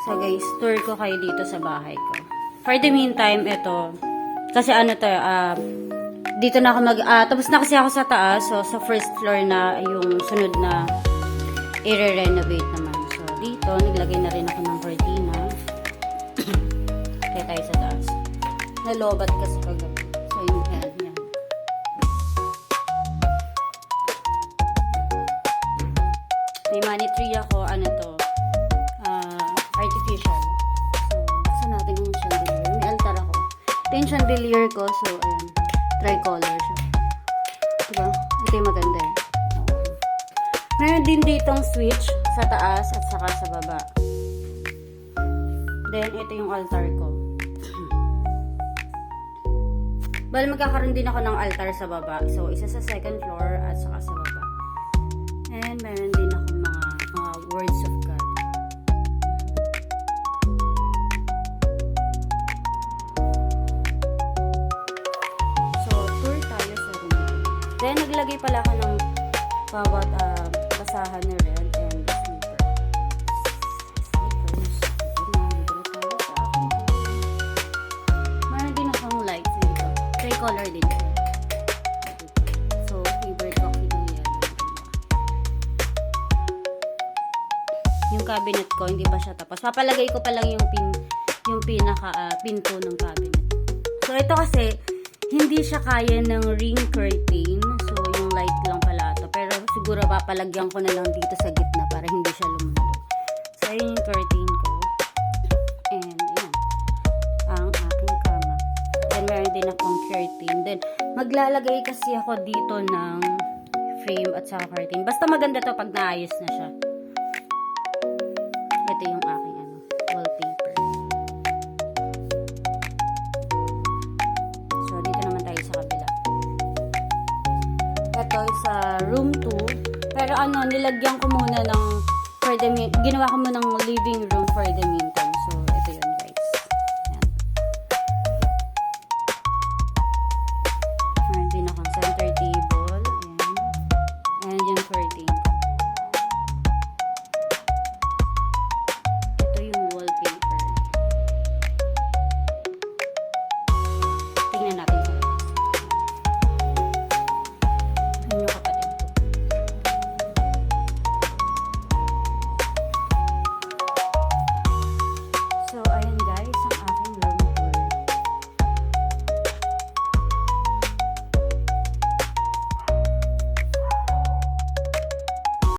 So guys, tour ko kayo dito sa bahay ko. For the meantime, ito, kasi ano to, dito na ako tapos na kasi ako sa taas, so sa first floor na yung sunod na i-renovate naman. So dito, naglagay na rin ako ng cortina. Kaya tayo sa taas. Nalobat kasi kagabi. So yung head niya. May money tree ako, ano to, artificial. So, gusto natin yung chandelier. May altar ako. Ito yung chandelier ko, so, ayan, tricolor siya. Diba? Ito yung maganda eh. Meron din ditong switch sa taas at saka sa baba. Then, ito yung altar ko. Bale, magkakaroon din ako ng altar sa baba. So, isa sa second floor at saka sa baba. And, meron din ako mga words of God. So, tour tayo sa room. Then, naglagay pala ako ng bawat basahan na red and sleeper. Sleepers. Meron din akong lights dito. Tricolor din siya. So, favorite ko yung yellow. Yung cabinet ko, hindi pa siya tapos. Papalagay ko pa lang yung pinaka pinto ng cabinet. So, ito kasi, hindi siya kaya ng ring curtain. So, yung light lang pala ito. Pero, siguro papalagyan ko na lang dito sa gitna para hindi siya lumulog. So, ayun yung curtain ko. And, ayan. Ang aking kama. Then, meron din akong curtain. Then, maglalagay kasi ako dito ng frame at saka curtain. Basta maganda to pag naayos na siya. Ito yung aking wallpaper. So, dito naman tayo sa kabila. Ito sa room 2. Pero nilagyan ko muna ng ginawa ko muna ng living room for the meantime.